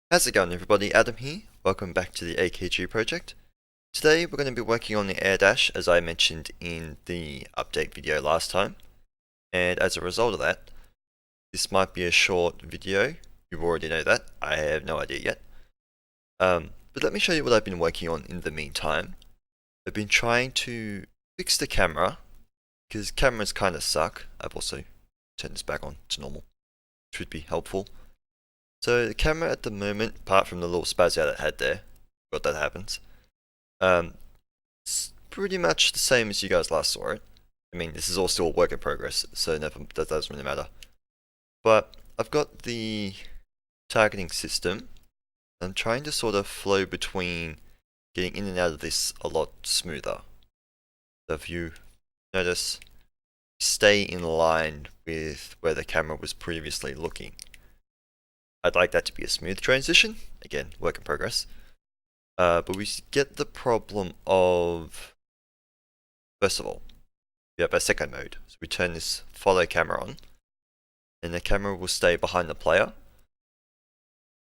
How's it going, everybody? Adam here. Welcome back to the AKG project. Today we're going to be working on the air dash as I mentioned in the update video last time. And as a result of that, this might be a short video. You already know that. I have no idea yet. But let me show you what I've been working on in the meantime. I've been trying to fix the camera because cameras kind of suck. I've also turned this back on to normal, which would be helpful. So the camera at the moment, apart from the little spaz out it had there, what that happens, it's pretty much the same as you guys last saw it. I mean, this is all still a work in progress, so that doesn't really matter. But I've got the targeting system. I'm trying to sort of flow between getting in and out of this a lot smoother. So if you notice, stay in line with where the camera was previously looking. I'd like that to be a smooth transition. Again, work in progress. But we get the problem of, first of all, we have our second mode. So we turn this follow camera on, and the camera will stay behind the player.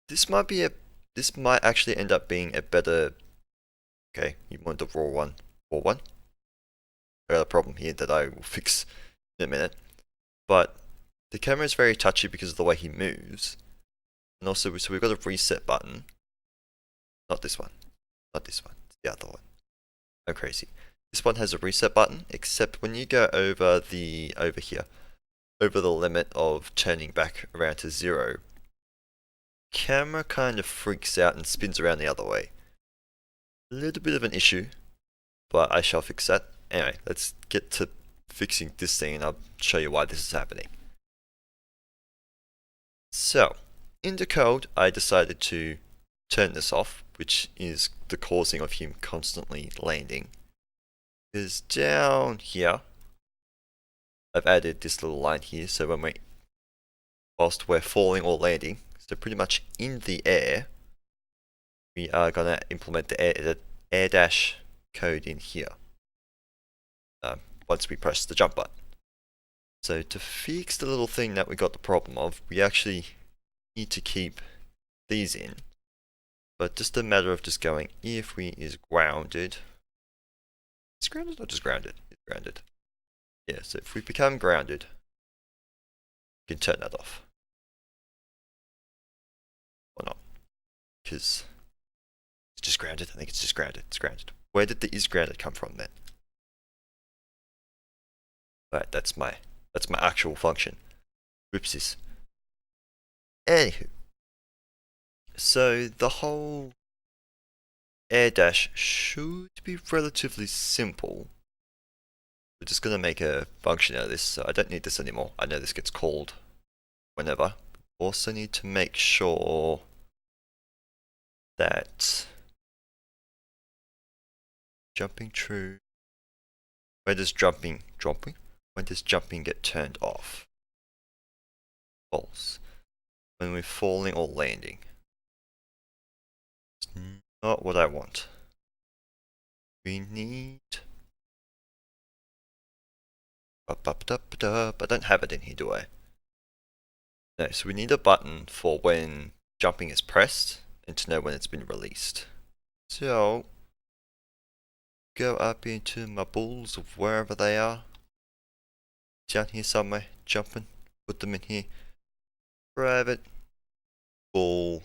This might actually end up being a better. Okay, you want the raw one, I got a problem here that I will fix in a minute. But the camera is very touchy because of the way he moves. And also, so we've got a reset button. Not this one. Not this one. It's the other one. I'm crazy. This one has a reset button, except when you go over the limit of turning back around to 0, camera kind of freaks out and spins around the other way. A little bit of an issue, but I shall fix that. Anyway, let's get to fixing this thing and I'll show you why this is happening. So, in the code, I decided to turn this off, which is the causing of him constantly landing. Because down here, I've added this little line here, so whilst we're falling or landing, so pretty much in the air, we are gonna implement the air dash code in here. Once we press the jump button. So to fix the little thing that we got the problem of, we actually need to keep these in. But just a matter of just going, if we is grounded. Is grounded or just grounded? It's grounded. Yeah, so if we become grounded, we can turn that off. Or not. Because it's just grounded. I think it's just grounded. It's grounded. Where did the is grounded come from then? Right, that's my actual function. Whoopsies. Anywho. So the whole air dash should be relatively simple. We're just going to make a function out of this, so I don't need this anymore. I know this gets called whenever. Also need to make sure that jumping true. When does jumping get turned off? False. When we're falling or landing. It's not what I want. We need. I don't have it in here, do I? No, so we need a button for when jumping is pressed and to know when it's been released. So, go up into my balls of wherever they are. Down here somewhere, jumping, put them in here. Private ball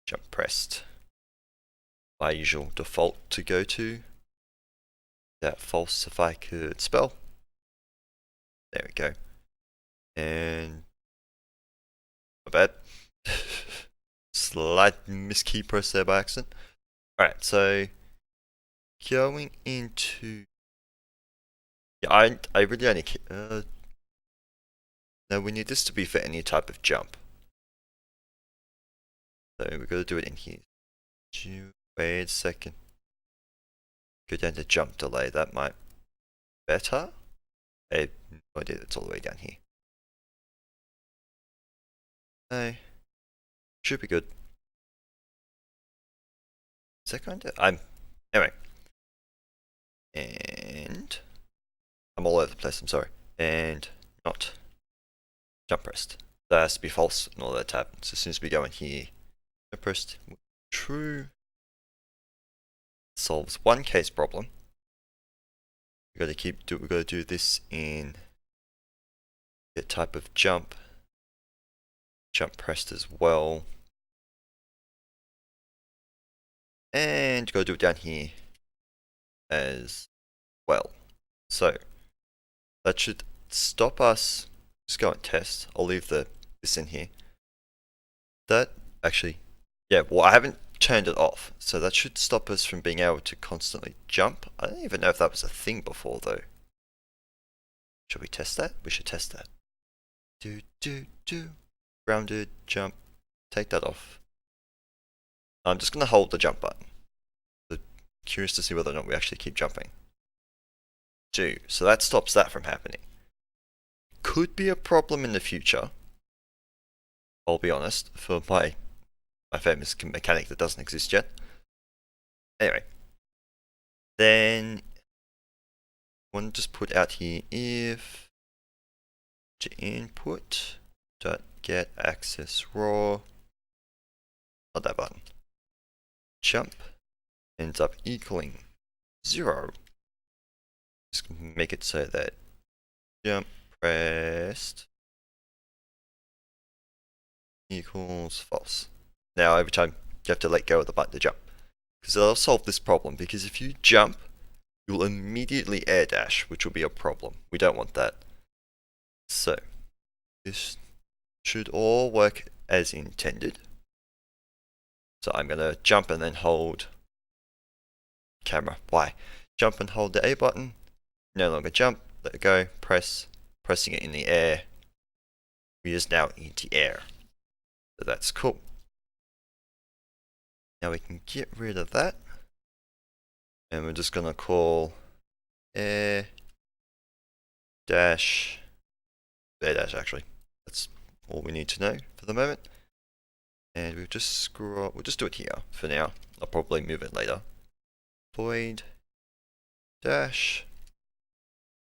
jump pressed. My usual default to go to. That false if I could spell. There we go. And my bad. Slight miskey press there by accident. Alright, so going into. Yeah, I really only. No, we need this to be for any type of jump. So we've got to do it in here. Wait a second. Go down to jump delay, that might be better. I have no idea, it's all the way down here. No. Should be good. Is that going to? Anyway. And I'm all over the place, I'm sorry. And not jump pressed. that has to be false in order to happen. So as soon as we go in here, I press true, solves one case problem. We got to do this in the type of jump pressed as well, and got to do it down here as well. So that should stop us. Just go and test. I'll leave this in here. That actually, yeah, well, I haven't turned it off, so that should stop us from being able to constantly jump. I don't even know if that was a thing before, though. Should we test that? We should test that. Grounded, jump, take that off. I'm just going to hold the jump button. So curious to see whether or not we actually keep jumping. So that stops that from happening. Could be a problem in the future, I'll be honest, for my famous mechanic that doesn't exist yet. Anyway, then I want to just put out here if to input dot get access raw, not that button, jump ends up equaling 0. Just make it so that jump pressed equals false. Now every time you have to let go of the button to jump, because that'll solve this problem. Because if you jump, you'll immediately air dash, which will be a problem. We don't want that. So this should all work as intended. So I'm gonna jump and then hold camera. Why? Jump and hold the A button. No longer jump. Let it go. Pressing it in the air. We is now in the air. So that's cool. Now we can get rid of that. And we're just gonna call air dash actually. That's all we need to know for the moment. And we'll just screw up, we'll just do it here for now. I'll probably move it later. Void dash.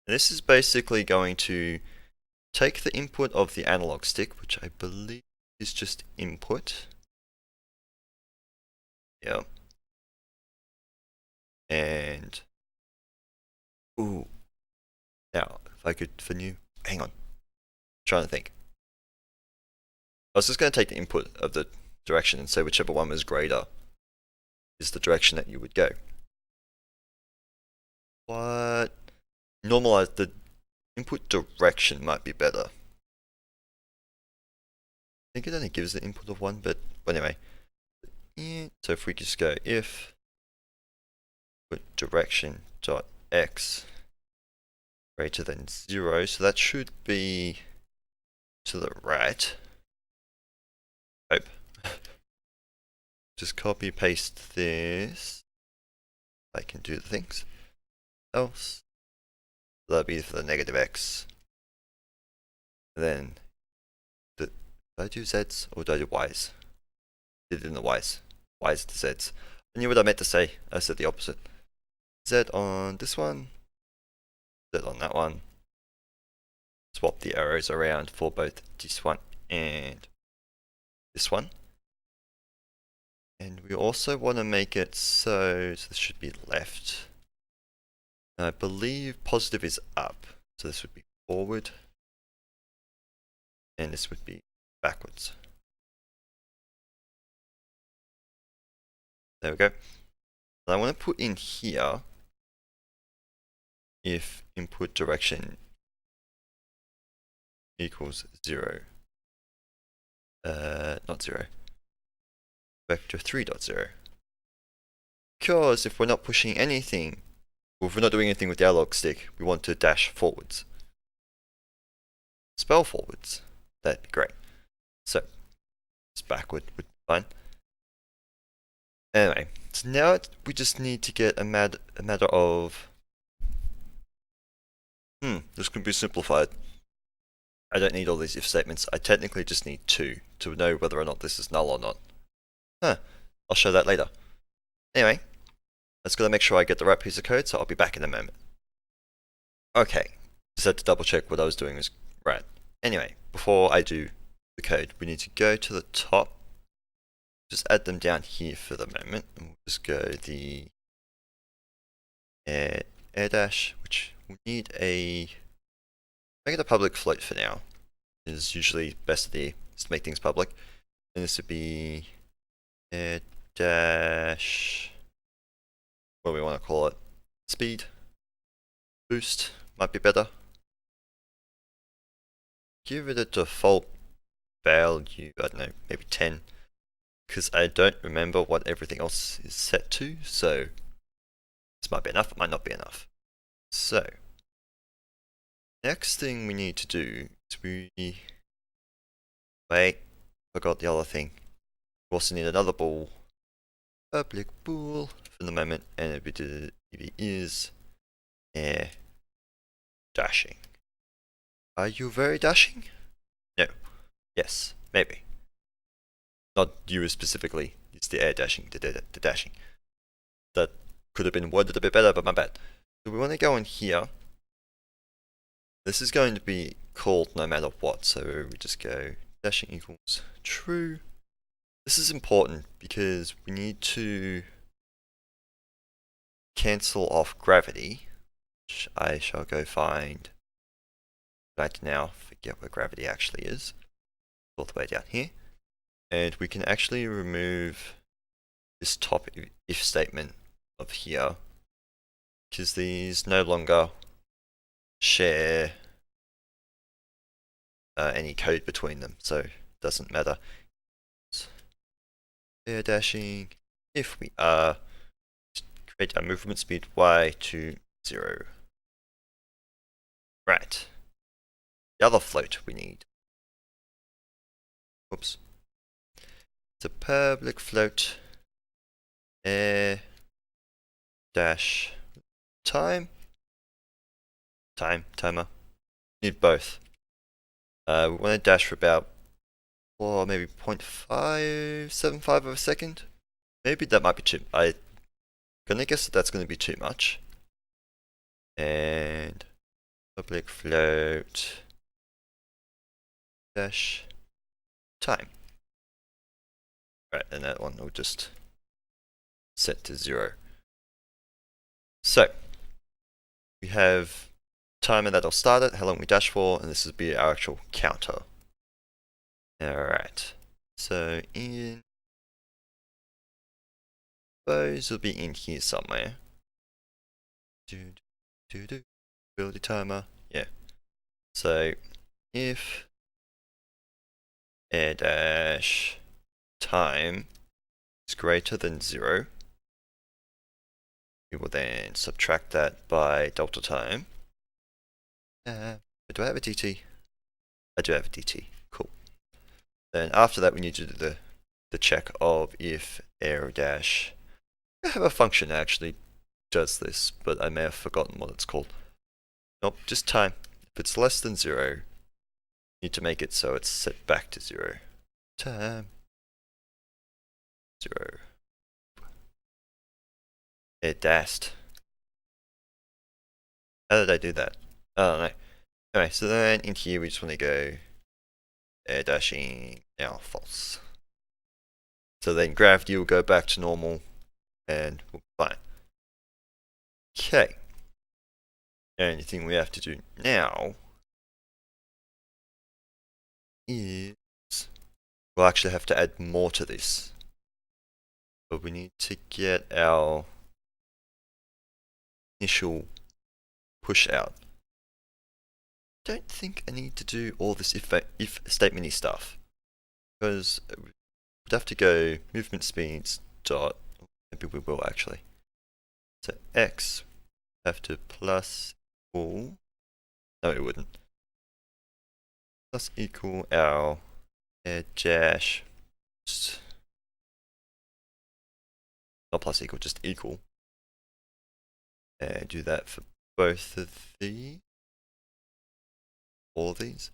And this is basically going to take the input of the analog stick, which I believe is just input. Yep. And ooh. Now, if I could hang on. I'm trying to think. I was just going to take the input of the direction and say whichever one was greater is the direction that you would go. What? Normalize the input direction might be better. I think it only gives the input of 1, but anyway. So if we just go if put direction dot x greater than 0, so that should be to the right. Hope. Just copy paste this. I can do the things else. That'll be for the negative x. And then did I do z's or did I do y's? Did it in the y's. Y's to z's. I knew what I meant to say. I said the opposite. Z on this one. Z on that one. Swap the arrows around for both this one and this one. And we also want to make it so this should be left. And I believe positive is up. So this would be forward. And this would be backwards. There we go. And I want to put in here if input direction equals 0. Not 0. Vector 3.0. Because if we're not pushing anything, or if we're not doing anything with the analog stick, we want to dash forwards. Spell forwards. That'd be great. So, it's backward would be fine. Anyway, so now we just need to get a matter of... this can be simplified. I don't need all these if statements. I technically just need 2 to know whether or not this is null or not. I'll show that later. Anyway, let's go make sure I get the right piece of code, so I'll be back in a moment. Okay, just had to double check what I was doing was right. Anyway, before I do the code, we need to go to the top, just add them down here for the moment, and we'll just go the air dash, which we need make it a public float for now. It is usually best to make things public. And this would be air dash, what do we want to call it? Speed boost might be better. Give it a default value, I don't know, maybe 10, because I don't remember what everything else is set to, so this might be enough, it might not be enough. So, next thing we need to do is wait, forgot the other thing. We also need another bool, public bool for the moment, and it is air dashing. Are you very dashing? No. Yes, maybe. Not you specifically, it's the air dashing, the dashing. That could have been worded a bit better, but my bad. So we want to go in here. This is going to be called no matter what, so we just go dashing equals true. This is important because we need to cancel off gravity, which I shall go find right now. Forget where gravity actually is. All the way down here. And we can actually remove this top if statement of here, because these no longer share any code between them, so it doesn't matter. Air dashing, if we are, create our movement speed y to 0. Right. The other float we need. Oops. It's a public float air dash timer. Need both. We want to dash for about, or maybe 0.575 of a second. Maybe that might be too. I'm gonna guess that's gonna be too much. And public float dash time. Right, and that one will just set to 0. So we have timer that'll start it, how long we dash for, and this will be our actual counter. Alright, so those will be in here somewhere. Build a timer, yeah. So if air dash time is greater than 0, we will then subtract that by delta time. Do I have a DT? I do have a DT. Cool. Then after that, we need to do the check of if air dash. I have a function that actually does this, but I may have forgotten what it's called. Nope, just time. If it's less than 0, you need to make it so it's set back to 0. Time 0. It dashed. How did I do that? Oh no. Anyway, so then in here we just want to go air dashing now false. So then gravity will go back to normal and we'll be fine. Okay. The only thing we have to do now is we'll actually have to add more to this. But we need to get our initial push out. Don't think I need to do all this if statementy stuff, because we'd have to go movement speeds dot, maybe we will actually. So x have to plus equal, no it wouldn't, plus equal our air dash, not plus equal, just equal, and do that for both of these. All of these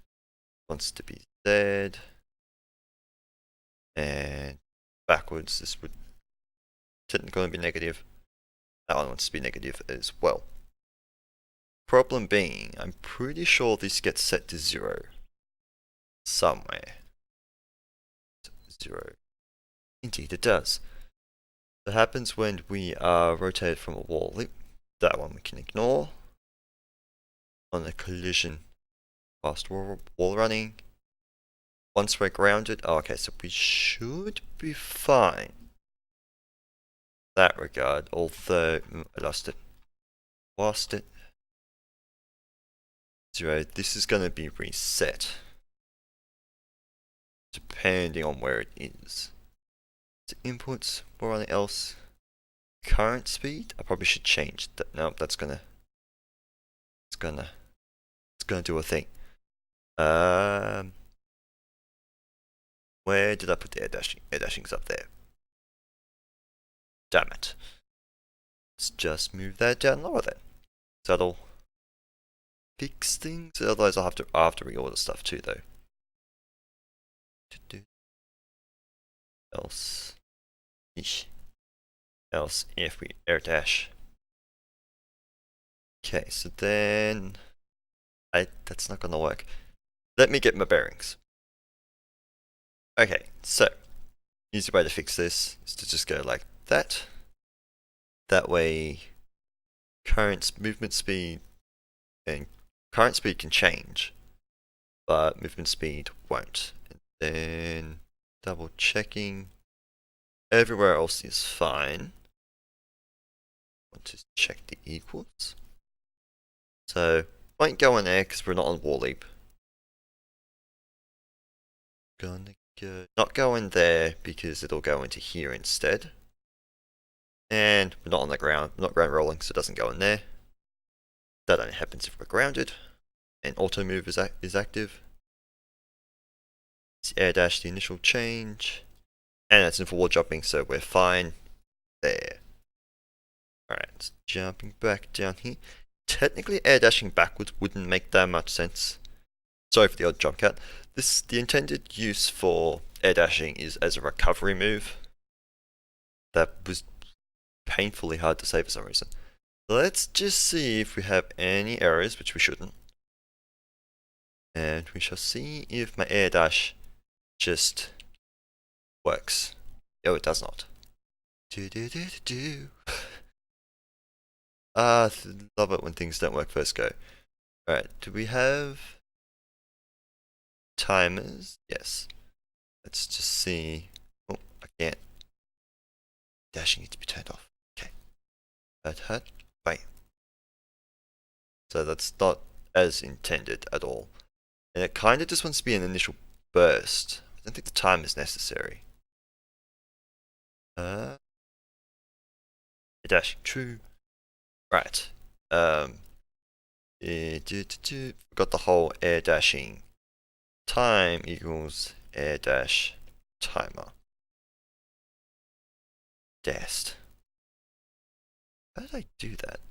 wants to be Z, and backwards this would technically be negative. That one wants to be negative as well. Problem being, I'm pretty sure this gets set to 0 somewhere. 0. Indeed it does. That happens when we are rotated from a wall loop. That one we can ignore. On a collision whilst wall running. Once we're grounded, okay, so we should be fine in that regard, although I lost it. Lost it. 0, this is going to be reset. Depending on where it is. So inputs, or anything else. Current speed, I probably should change that. No, that's gonna do a thing. Where did I put the air dashing? Air dashing's up there. Damn it. Let's just move that down lower then. So that'll fix things. Otherwise I'll have to reorder stuff too though. Else if we air dash. Okay, so then that's not gonna work. Let me get my bearings. Okay, so easy way to fix this is to just go like that. That way current movement speed and current speed can change, but movement speed won't. And then double checking. Everywhere else is fine. Want to check the equals. So won't go in there because we're not on wall leap. Gonna go, not go in there because it'll go into here instead. And we're not on the ground, we're not ground rolling, so it doesn't go in there. That only happens if we're grounded. And auto move is active. It's air dash the initial change. And it's in for wall jumping, so we're fine there. Alright, jumping back down here. Technically air dashing backwards wouldn't make that much sense. Sorry for the odd jump cut. The intended use for air dashing is as a recovery move. That was painfully hard to say for some reason. Let's just see if we have any errors, which we shouldn't. And we shall see if my air dash just works. Oh, it does not. Love it when things don't work first go. Alright, do we have timers? Yes. Let's just see. Oh, I can't. Dashing needs to be turned off. Okay. Hut. Bye. So that's not as intended at all. And it kind of just wants to be an initial burst. I don't think the time is necessary. Dashing true. Right. Got the whole air dashing. Time equals air dash timer. Dast. How did I do that?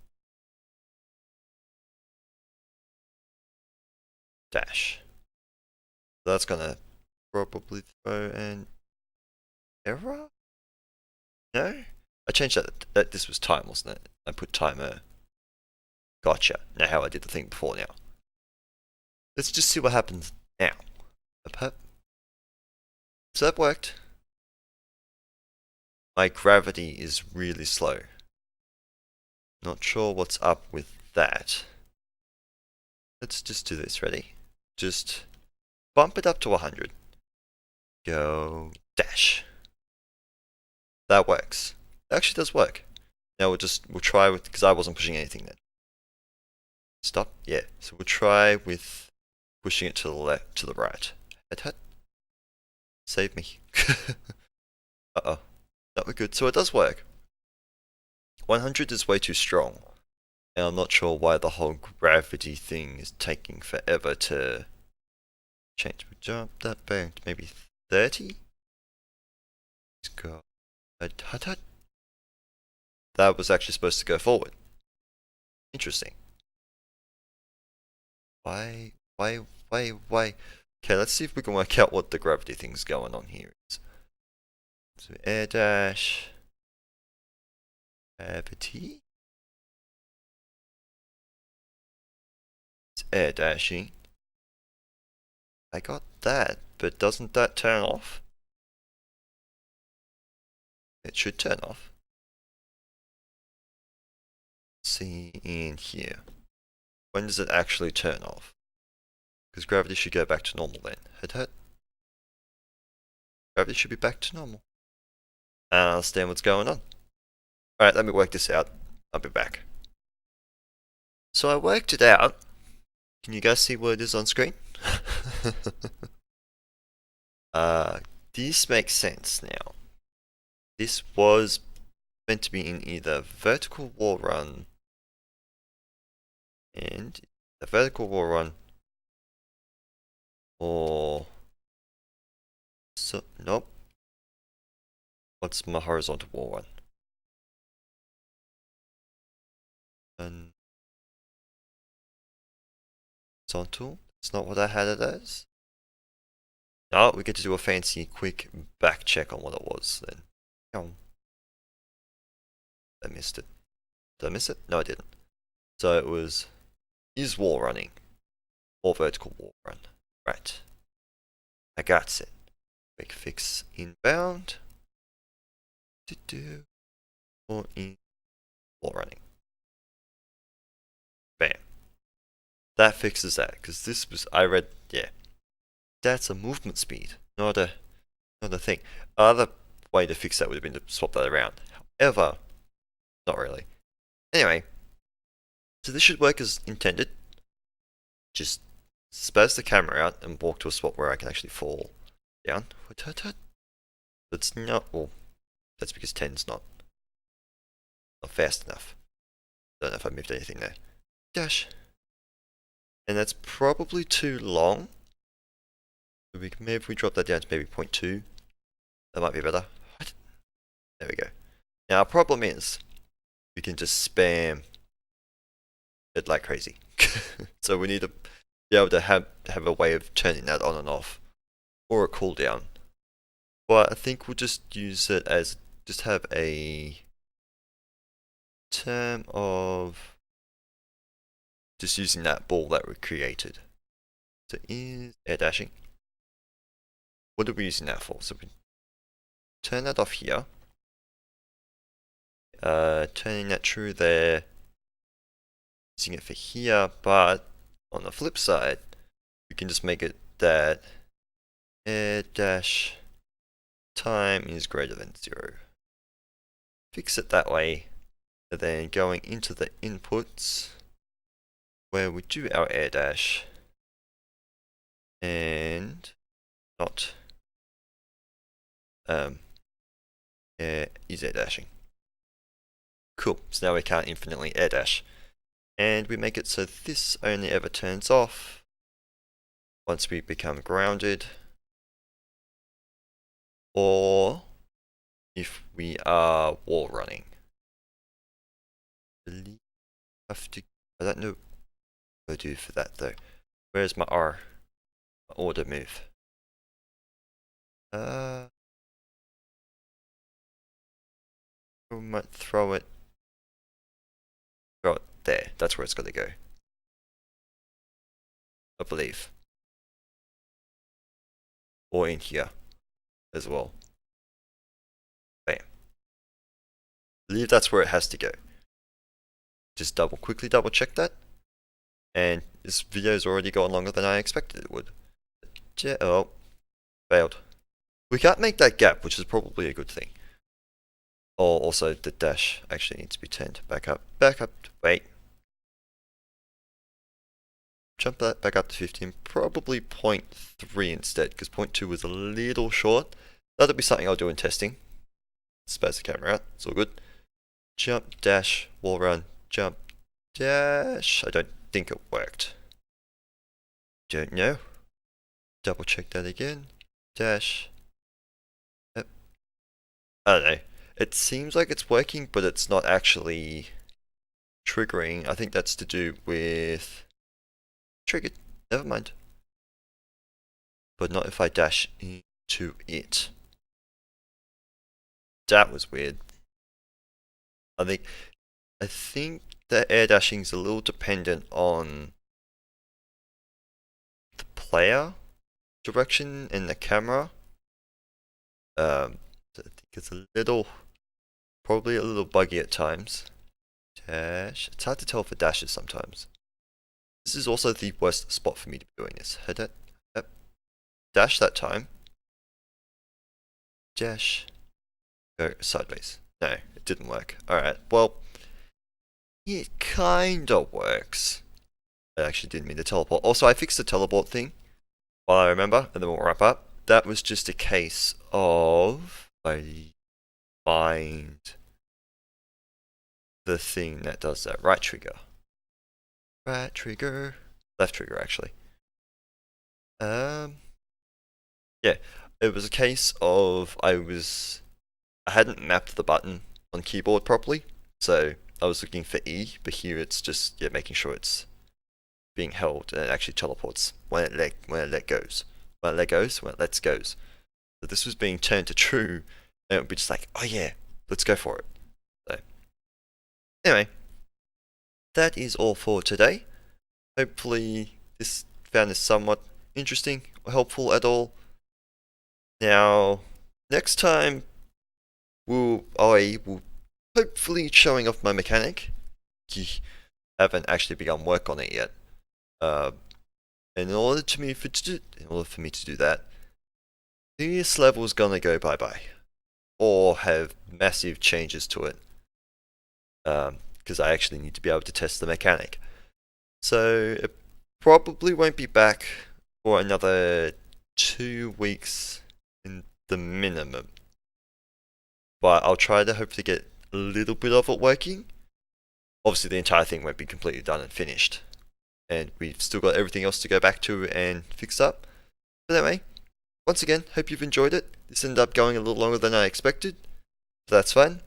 Dash. That's gonna probably throw an error? No? I changed that this was time, wasn't it? I put timer. Gotcha. Now how I did the thing before now. Let's just see what happens now. So that worked. My gravity is really slow. Not sure what's up with that. Let's just do this. Ready? Just bump it up to 100. Go dash. That works. It actually does work. Now we'll try with, because I wasn't pushing anything then. Stop. Yeah. So we'll try with pushing it to the left, to the right. Hut. Save me. Uh-oh. That was good. So it does work. 100 is way too strong. And I'm not sure why the whole gravity thing is taking forever to change. We jump that back to maybe 30? Let's go. Hut. That was actually supposed to go forward. Interesting. Why? Okay, let's see if we can work out what the gravity thing's going on here is. So air dash. Gravity. It's air dashing. I got that, but doesn't that turn off? It should turn off. Let's see in here. When does it actually turn off? Because gravity should go back to normal then. Hit. Gravity should be back to normal. I don't understand what's going on. Alright, let me work this out. I'll be back. So I worked it out. Can you guys see what it is on screen? This makes sense now. This was meant to be in either vertical wall run and the vertical wall run or nope. What's my horizontal wall run? And horizontal? It's not what I had it as. No, we get to do a fancy quick back check on what it was then. Oh. I missed it. Did I miss it? No, I didn't. So it was, is wall running or vertical wall run? Right. I got it. Quick fix inbound. Or in wall running. Bam. That fixes that, because this was, I read, yeah. That's a movement speed, not a thing. Other way to fix that would have been to swap that around. However, not really. Anyway, so this should work as intended. Just space the camera out and walk to a spot where I can actually fall down. That's not, well, that's because 10's not fast enough. Don't know if I moved anything there. Dash. And that's probably too long. So maybe if we drop that down to maybe 0.2, that might be better. What? There we go. Now, our problem is we can just spam it like crazy. So we need to be able to have a way of turning that on and off, or a cooldown. But I think we'll just use it as, just have a term of just using that ball that we created. So is air dashing. What are we using that for? So we turn that off here. Turning that true there. Using it for here, but on the flip side, we can just make it that air dash time is greater than 0. Fix it that way, and then going into the inputs where we do our air dash and not is air dashing. Cool, so now we can't infinitely air dash. And we make it so this only ever turns off once we become grounded, or if we are wall running. I don't know what to do for that though. Where's my R? My order move. We might throw it there. That's where it's got to go, I believe. Or in here as well. Bam. I believe that's where it has to go. Just quickly double check that. And this video's already gone longer than I expected it would. Oh, failed. We can't make that gap, which is probably a good thing. Oh, also the dash actually needs to be turned back up, wait. Jump that back up to 15, probably 0.3 instead, because 0.2 was a little short. That'll be something I'll do in testing. Space the camera out, it's all good. Jump, dash, wall run, jump, dash. I don't think it worked. Don't know. Double check that again. Dash. Yep. I don't know. It seems like it's working, but it's not actually triggering. I think that's to do with triggered. Never mind. But not if I dash into it. That was weird. I think the air dashing is a little dependent on the player direction and the camera. So I think it's a little Probably a little buggy at times. Dash. It's hard to tell for dashes sometimes. This is also the worst spot for me to be doing this. Head it. Yep. Dash that time. Dash. Go sideways. No, it didn't work. Alright, well, it kinda works. I actually didn't mean to teleport. Also, I fixed the teleport thing while I remember, and then we'll wrap up. That was just a case of I find the thing that does that. Right trigger. Right trigger. Left trigger, actually. Yeah, it was a case of I hadn't mapped the button on keyboard properly, so I was looking for E, but here it's just making sure it's being held and it actually teleports when it let goes. When it let goes, when it lets goes. So this was being turned to true, and it would be just like, oh yeah, let's go for it. So anyway, that is all for today. Hopefully this found this somewhat interesting or helpful at all. Now, next time I will hopefully showing off my mechanic. Haven't actually begun work on it yet. And in order for me to do that, this level is gonna go bye-bye, or have massive changes to it. Because I actually need to be able to test the mechanic. So it probably won't be back for another 2 weeks in the minimum. But I'll try to hopefully get a little bit of it working. Obviously the entire thing won't be completely done and finished. And we've still got everything else to go back to and fix up. But anyway, once again, hope you've enjoyed it. This ended up going a little longer than I expected. So that's fun.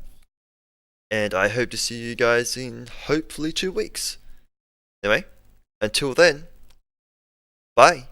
And I hope to see you guys in hopefully 2 weeks. Anyway, until then, bye.